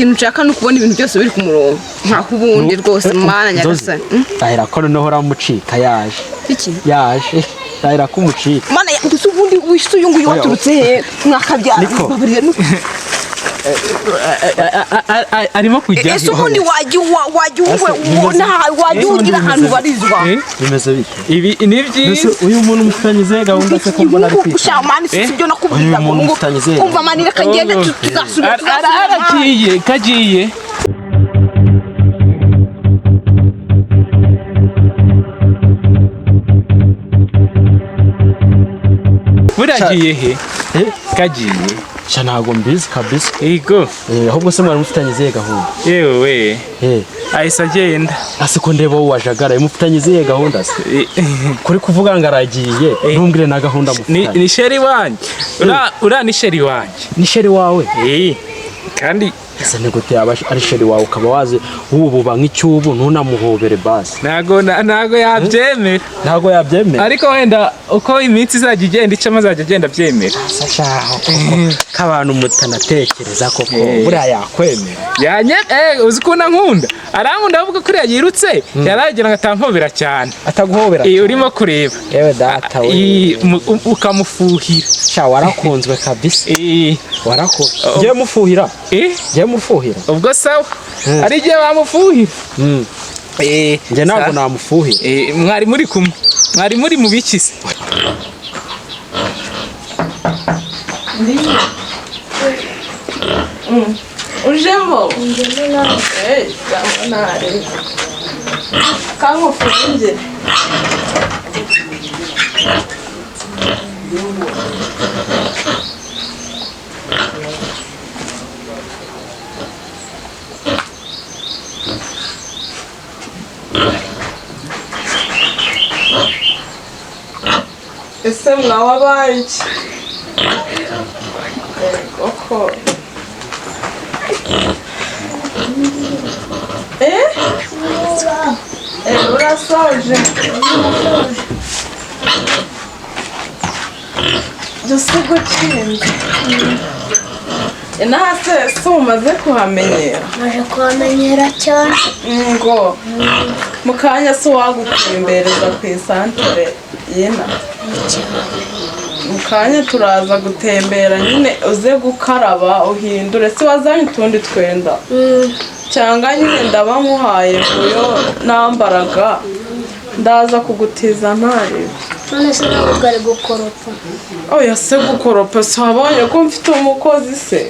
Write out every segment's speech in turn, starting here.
ikintu nshaka no kubona ibintu byose biri ku murongo nta kubundi rwose mana nyagasani ahera ko noneho ramucika yaje iki yaje ahera ko umucika mana ubundi wishu yungu waturutse he mwakabyara arimo kujya ese ubundi wagiye ahantu barizwa bimeze bite ibi ni byiza uyu muntu mufitanyeze gahunda se ko mbona ari kwita mani sibyo nakubwira ngo umva mani kagende tugasubira kagiye buragiye he kagiye ntago mbizi kabisa yego ahubwo se mwari mufitanyeze gahunda yewe ahise agenda asiko ndeba wo wajagara mufitanyeze gahunda se kuri kuvuga ngo aragiye ntumbwire na gahunda mufitanye ni sheri wanje ni sheri wanje ni sheri wawe kandi ese nigute ari sheri wawe ukaba wazi ububa nk'icyubu ntunamuhobere basi ntago yabyemera ariko wenda uko iminsi izajya igenda icamo azajya agenda abyemera k'abantu mutanatekereza koko buriya yakwemera uzi ukuntu nkunda arankunda avuga ko yirutse yaragira ngo atampobera cyane ataguhobera urimo kureba yewe data ukamufuhira warakunzwe kabisa warakunzwe ngiye mufuhira ubwo sawa ari igihe bamufuhira njye ntabwo namufuhira mwari muri kumwe mwari muri mu bikise ujemo kamufunge ese mwababaye iki koko urasoje dusigo cyindi nahase umaze kuhamenyera maze kuhamenyera cyane ngo mukanya se wagutembereza ku isantere yena mukanya turaza gutembera nyine uze gukaraba uhindure se wazanye utundi twenda cyangwa nyine ndaba nkuhaye uyo nambaraga ndaza kugutiza ntari none se ntabwo ari gukoropa oya se gukoropa se wabonye ko mfite umukozi se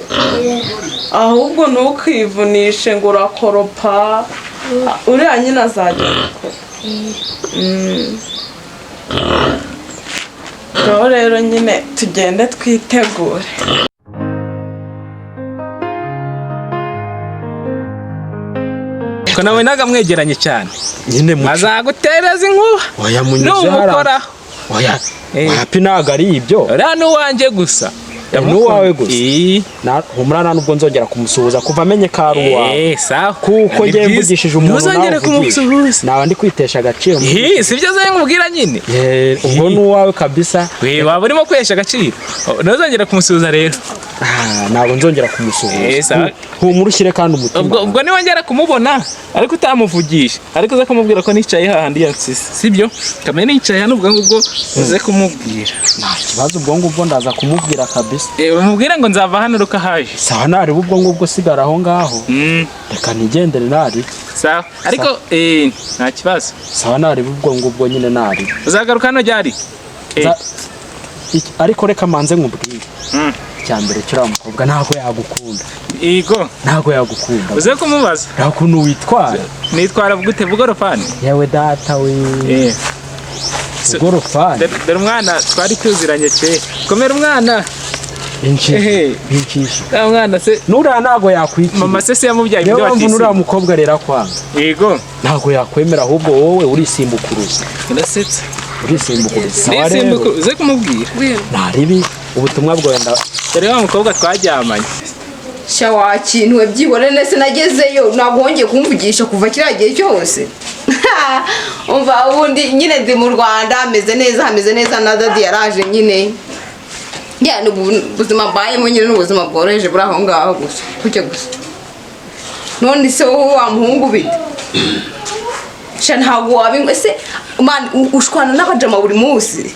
ahubwo ntukivunishe ngo urakoropa uriya nyine azajya gukora rero nyine tugende twitegure ko nawe nagamwegeranye cyane nyine azagutereza inkuba oya munyuze oya happy ntago ari ibyo uriya ni uwanjye gusa n'uwawe gusa humurana nubwo nzongera kumusuhuza kuva amenye ko ari uwawe kuko ngiye mvugishije umuntu ntuzongere kumusuhuza nawe ndi kwitesha agaciro si byo zanye nkubwira nyine ubwo ni uwawe kabisa waba urimo kwihesha agaciro ntuzongere kumusuhuza rero ntabwo nzongera kumusuhuza humura ushyire kandi umutima ubwo niwongera kumubona ariko utamuvugisha ariko uze kumubwira ko nicaye hahandi yansize sibyo kamenya nicaye hano ubwo ngubwo uze kumubwira nta kibazo ubwo ngubwo ndaza kumubwira kabisa umubwira ngo nzava hano ruka haje sawa nari ubwo ngubwo sigara aho ngaho reka nigendere nari sawa ariko nta kibazo sawa nari ubwo ngubwo nyine nari uzagaruka hano ryari ariko reka manze nkubwire cyambere cyura mukobwa ntago yagukunda ntago yagukunda uze kumubaza ukuntu witwara nitwara gute bugorofani yewe data we bugorofani dore umwana twari tuziranye kera komera umwana incisha umwana se nuriya ntago yakwikira mama se yamubyaye ibyo watise nuriya mukobwa rero akwanga ntago yakwemera ahubwo wowe urisimbukuruza urasetse urisimbukuruza uze kumubwira ntaribi ubutumwa bwenda dore wa mukobwa twaryamanye sha wakinwe byibone nese nagezeyo ntabwo wongeye kumvugisha kuva kiriya gihe cyose umva ubundi nyine ndi mu Rwanda hameze neza na dadi yaraje nyine ubuzima mbayemo nyine n'ubuzima bworoheje buri aho ngaho gusa kuke gusa none se wowe wa muhungu bite sha ntabwo wabingwe se man ushwana n'abajama buri munsi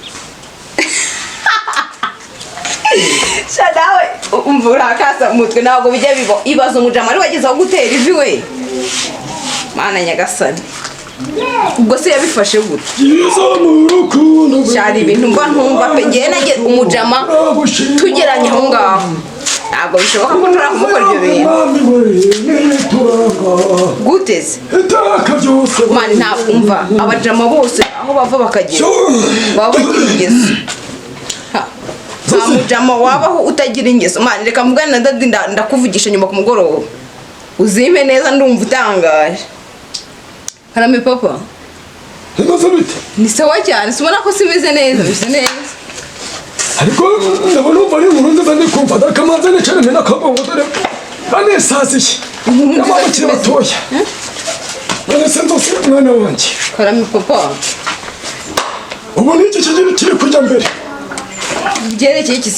sha nawe umvura akasa umutwe ntabwo bijya bibo ibazo umujama ari wageze aho gutera ivi we mana nyagasani ubwo se yabifashe gute cyari ibintu mba ntumva pe ngewe nage umujama tugeranye aho ngaho ntabwo bishoboka ko nshobora kumukora ibyo bintu guteze mani ntabwo umva abajama bose aho bava bakagera baba bagira ingeso nta mujama wabaho utagira ingeso mani reka mvugane na dadi ndakuvugisha nyuma ku mugoroba uzime neza ndumva utangaje Karame papa ni sawa cyane subona ko simeze neza bise neza ariko ndabona umva ari inkuru nziza ndi kumva ndakamanza nicarane n'akabongo dore bane sasiye n'amabukire batoya bane senzose mwana wanjye Karame papa ubu ni iki kiri kujya mbere byerekeye iki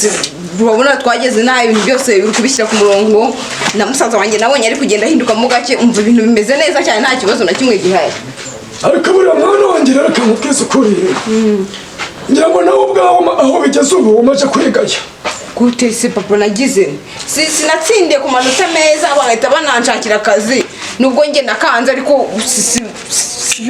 urabona twageze naho ibintu byose biri kubishyira ku murongo na musaza wanjye nabonye ari kugenda ahindukamo gake umva ibintu bimeze neza cyane nta kibazo na kimwe gihari ariko buriya mwana wanjye rero akamubwiza ukuri ngira ngo nawe ubwawe aho bigeze ubu umaze kwigaya gute se papa nagize sinatsindiye ku manota meza bagahita bananshakira akazi nubwo njye nakanze ariko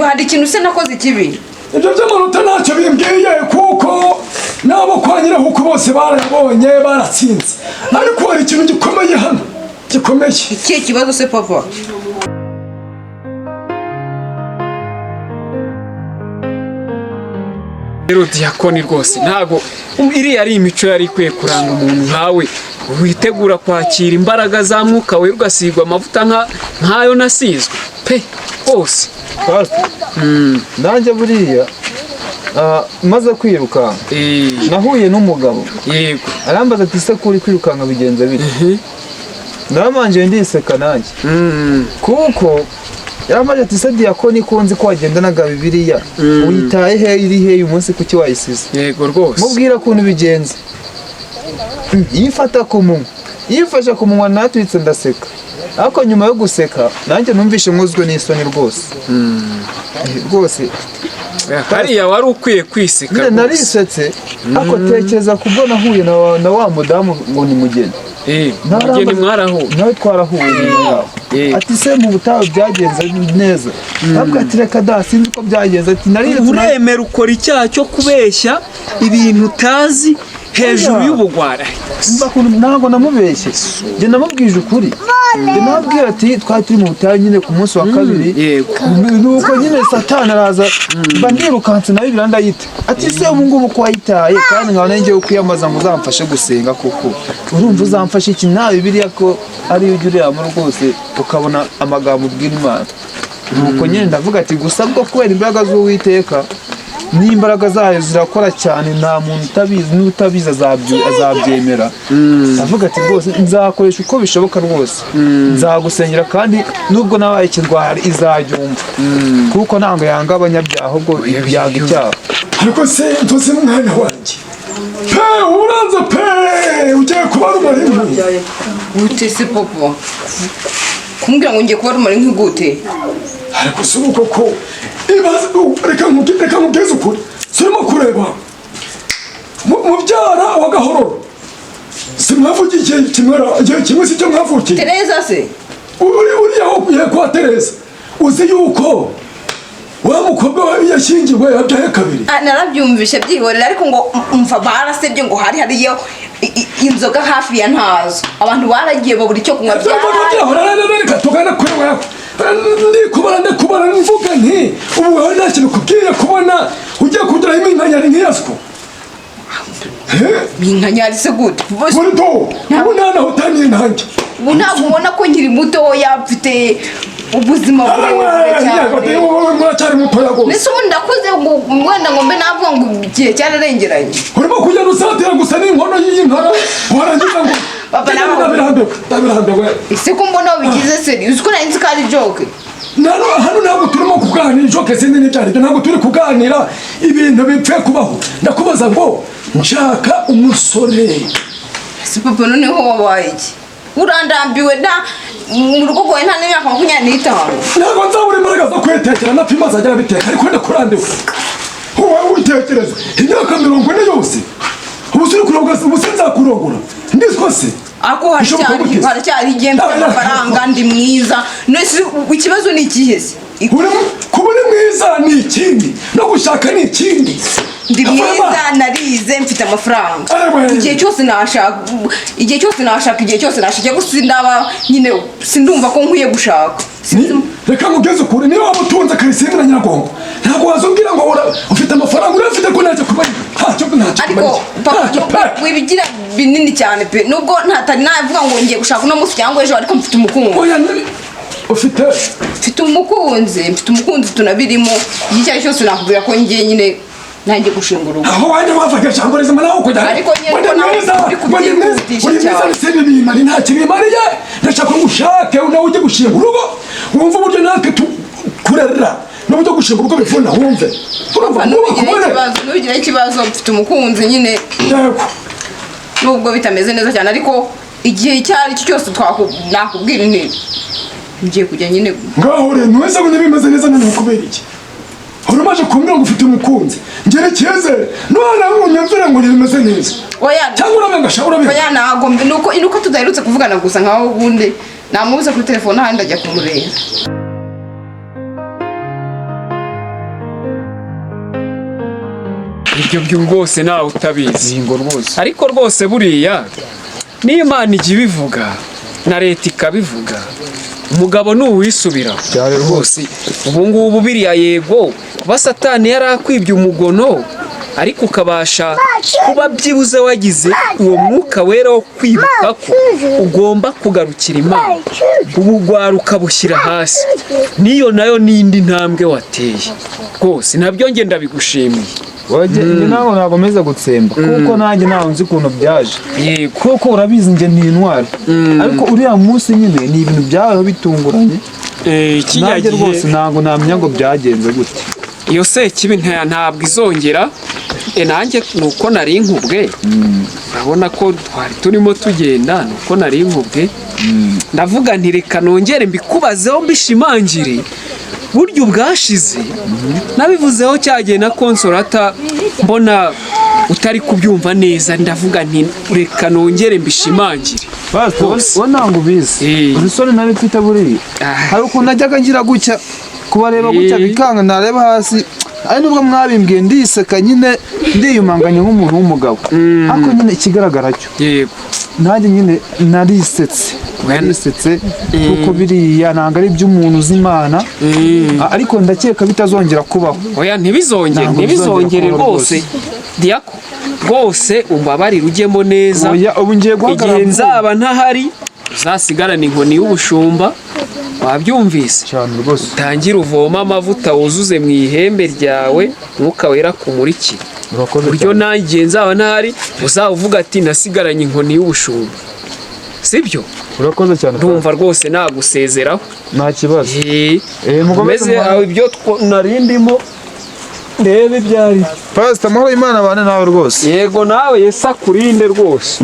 hari ikintu se nakoze ikibi ibyo by'amanota ntacyo bimbwiye kuko nabo kwa nyirahuku bose barayabonye baratsinze ariko hari ikintu gikomeye hano gikomeye ikihe kibazo se papa rero Diyakoni rwose ntago iriya ari imico yari ikwiye kuranga umuntu nkawe witegura kwakira imbaraga za mwuka we ugasigwa amavuta nkayo nasizwe pe hose nanjye buriya maze kwiruka nahuye n'umugabo yego arambaza ati se kuri kwirukanka bigenze bite naramanje ndiseka nanjye kuko yamaje ati se Diyakoni ko nzi ko wagendanaga Bibiliya uyitaye he iri he uyu munsi kuki wayisize yego rwose mubwira kuntu bigenze yifata ku munwa yifasha ku munwa naturitse ndaseka ariko nyuma yo guseka nanjye numvishe nkuzwe n'isoni rwose rwose hariya wari ukwiye kwiseka rwose narisetse ariko tekereza kubwo nahuye na wa mudamu ngo ni mugeni mugeni mwarahuye nawe twarahuye ati se mu butayu byagenze neza ntabwo ati reka da sinzi uko byagenze ati uremera ukora icyaha cyo kubeshya ibintu utazi hejuru y'ubugwara ntabwo namubeshye njye namubwije ukuri njye namubwira ati twari turi mu butayu nyine ku munsi wa kabiri nuko nyine satani araza mba ndirukanse nawe Bibiliya ndayita ati se ubu ngubu ko wayitaye kandi nkaba nanjye ukwiyamaza ngo uzamfashe gusenga koko urumva uzamfashe iki nta Bibiliya ko ariyo ujya ureba rwose ukabona amagambo ubwira Imana nuko nyine ndavuga ati gusa bwo kubera imbaraga z'Uwiteka n'imbaraga zayo zirakora cyane nta muntu utabizi n'utabizi azabyemera avuga ati rwose nzakoresha uko bishoboka rwose nzagusengera kandi nubwo nabaye ikirwara izabyumva kuko ntabwo yanga abanyabyaha ahubwo yanga icyaha ariko se ntuzi mwana wanjye pe uranze pe ugiye kuba rumari nk'uyu gute se papa kumbwira ngo ngiye kuba rumari nk'igute ariko si uko ko reka nkubwize ukuri surimo kureba mubyara wa Gahororo simwavugiye igihe kimwe si cyo mwavukiye Tereza se uriya wo kwa Tereza uzi yuko wa mukobwa we yashyingiwe yabyaye kabiri narabyumvishe byihorera ariko ngo umva barasebye ngo hariyo inzoga hafi ya ntazo abantu baragiye babura icyo kunywa reka tugana kuri wewe ndikubara mvuga nti ubu wewe nta kintu kubwiye kubona ugiye kugiraho iminkanyari nk'iyasiko iminkanyari se gute muri do ubu nanaho utaniye nanjye ubu ntabwo ubona ko nkiri mutoya mfite ubuzima burebure cyane muracyari mutoya rwose mbese ubu ndakuze wenda ngo mbe navuga ngo igihe cyararengeranye urimo kugenda usatira gusa n'inkono y'inkara warangiza ngo papa ndabirambiwe ese ko mbona bigize seri uzi ko nari nzi ko ari joke hano ntabwo turimo kuganira joke sinzi n'ibyaribyo ntabwo turi kuganira ibintu bipfuye kubaho ndakubaza ngo nshaka umusore ese papa noneho wabaye iki urandambiwe mu rugo rwawe nta n'imyaka 25. ntabwo nzabura imbaraga zo kwitekera na pima azajya abiteka ariko ndakurambiwe wowe witekereza imyaka 40 yose ubu suri kurogora ubu sinzakurogora ndizwa se ako haracyari igihe mfite amafaranga ndi mwiza nese ikibazo ni ikihe se kuba uri mwiza ni ikindi no gushaka ni ikindi ndi mwiza narize mfite amafaranga igihe cyose nashaka igihe cyose nashaka gusa ndaba nyine sindumva ko nkwiye gushaka reka mugeze ukuri niba waba utunze Karisimbi na Nyiragongo ntabwo wazubwira ngo ufite amafaranga urafite ko ntacyo kubaye ariko papa wibigira binini cyane pe nubwo ntatari navuga ngo ngiye gushaka uno munsi cyangwa ejo ariko mfite umukunzi mfite umukunzi tunabirimo igihe cyari cyose nakubwira ko ngiye nyine nanjye gushinga urugo aho wajya wafata cyangwa rezima nawe kujya ariko nyine ko nawe uri kubyihutisha cyane sebibimari nta kibimariye ndashaka ngo ushake nawe ujye gushinga urugo wumva uburyo natwe kurera n'uburyo gushinga urugo bivuna wumve nubigira ikibazo mfite umukunzi nyine nubwo bitameze neza cyane ariko igihe icyo ari cyo cyose nakubwira nti ngiye kujya nyine ngaho rero ntuwese ngo ntibimeze neza none kubera iki urumaje kumbwira ngo ufite umukunzi ngere cyezere none unyumvire ngo ntibimeze neza cyangwa uramenga shaka uramenga oya ntago nuko tudaherutse kuvugana gusa nkaho ubundi namubuze kuri telefone ahandi ajya kumureba ibyo byo rwose nawe utabizi ngo rwose ariko rwose buriya niyo Imana ijya ibivuga na leta ikabivuga umugabo ni uwisubira cyane rwose ubu ngubu biriya yego kuba Satani yari akwibye umugono ariko ukabasha kuba byibuze wagize uwo mwuka wera wo kwibuka ko ugomba kugarukira Imana ubugwara ukabushyira hasi niyo nayo n'indi ntambwe wateye rwose nabyo nge ndabigushimiye wajye nawe nagomeza gutsemba kuko nanjye nawe nzi ukuntu byaje kuko urabizi nge ntintwari ariko uriya munsi nyine ni ibintu byabayeho bitunguranye nanjye rwose ntabwo namenya ngo byagenze gute iyo sekibi ntabwo izongera nanjye nuko nari nkubwe urabona ko twari turimo tugenda nuko nari nkubwe ndavuga nti reka nongere mbikubazeho mbishimangire buryo bwashize nabivuzeho cyagiye na Consolata mbona utari kubyumva neza ndavuga nti reka nongere mbishimangire wowe ntabwo ubizi urusore nari twita buriya hari ukuntu najyaga ngira gutya kubareba gutya bikanga nareba hasi ari nubwo mwabimbwiye ndiseka nyine ndiyumanganya nk'umuntu w'umugabo ariko nyine ikigaragara cyo yego nanjye nyine narisetse kuko biriya ntabwo ari iby'umuntu uzi Imana ariko ndakeka bitazongera kubaho oya ntibizongere rwose Diako rwose umbabarire ujyemo neza igihe nzaba ntahari uzasigarana inkoni y'ubushumba wabyumvise utangire uvoma amavuta wuzuze mu ihembe ryawe mwuka wera kumurikira buryo nanjye nzaba ntahari uzavuga ati nasigaranye inkoni y'ubushumba sibyo urakoze cyane ndumva rwose nagusezeraho nta kibazo meze aho ibyo narindimo ndebe ibyari Pastor amahoro y'Imana abane nawe rwose yego nawe Yesu akurinde rwose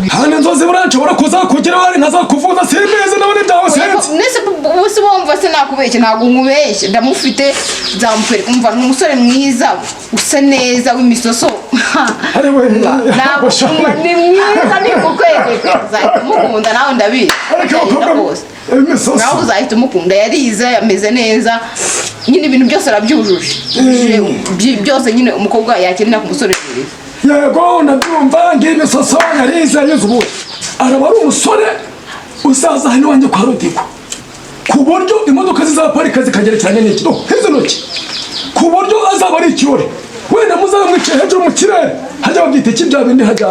hano inzozi buranshobora kuzakugira wari nkazakuvuza simeze nabone byawe sense nese bose bumva se nakubeshye ntabwo nkubeshye ndamufite nzamukwereka umva ni umusore mwiza usa neza w'imisoso ni mwiza ni kukwezi uzahita umukunda nawe ndabizi nawe uzahita umukunda yarize ameze neza nyine ibintu byose arabyujuje byose nyine umukobwa yakenera ku musore mwiza yego ndabyumva ngiye imisoso yarize yuzuye araba ari umusore uzaza hano wanjye kwa Rodiko ku buryo imodoka zizaparika zikagera cyane n'ikido hizo ntoki ku buryo azaba ari ikiyore wenda muzaba mwicaye hejuru mu kirere hajya babyita iki bya bindi hajya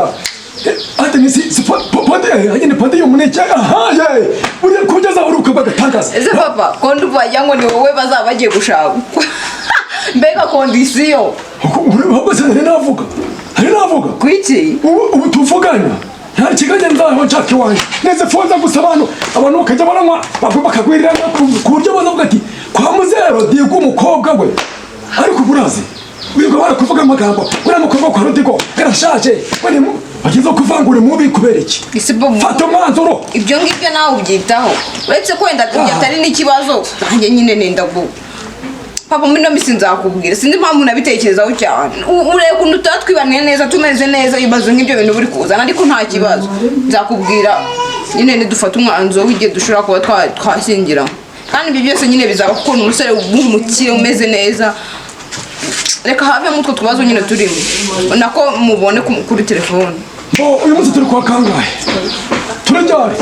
ate nisi pode hajya pode y'umuneke aha ye buriya kugeza uruka bagatangaza ese papa kondi uvajya ngo ni wowe bazaba bagiye gushaka mbega kondisiyo ahubwo se hari navuga kwiki ubu tuvugana nta kiganza nzaho nshaka iwanjye neze fonza gusa abantu bakajya baranywa bakagwirira ku buryo bazavuga ati kwa muzero Diego umukobwa we ariko burazi wirirwa barakuvuga amagambo uriya mukobwa kwa Rodiko yarashaje bageze kuvangura mubi kubera iki ese bobo fata umwanzuro ibyo ngibyo nawe ubyitaho uretse ko wenda ibyo atari n'ikibazo nanjye nyine nenda bo papa muri no misi nzakubwira sinzi impamvu nabitekerezaho cyane urebe ukuntu tutatwibaniye neza tumeze neza ibibazo nk'ibyo bintu buri kuzana ariko nta kibazo nzakubwira nyine nidufata umwanzuro w'igihe dushobora kuba twashyingira kandi ibyo byose nyine bizaba kuko ni umusore w'umukire umeze neza reka have mutwo tubazo nyine turimo nako mubone kuri telefone uyu munsi turi kwa kangahe turajyari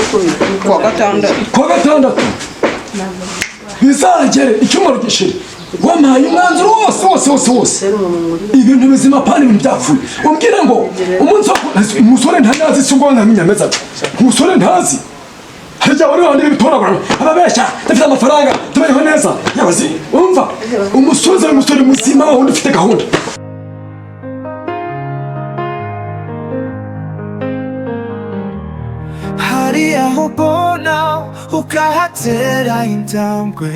kwa gatandatu bizagere icyumweru gishira wampaye umwanzuro wose ibintu bizima pani ibintu byapfuye umbwire ngo umunsi umusore ntazi si ubwo ntamenya umusore ntazi harya wari wandi bitoragura ababeshya dafite amafaranga tubayeho neza yabazi umva umusore muzima wundi ufite gahunda hari aho mbona ukahatera intambwe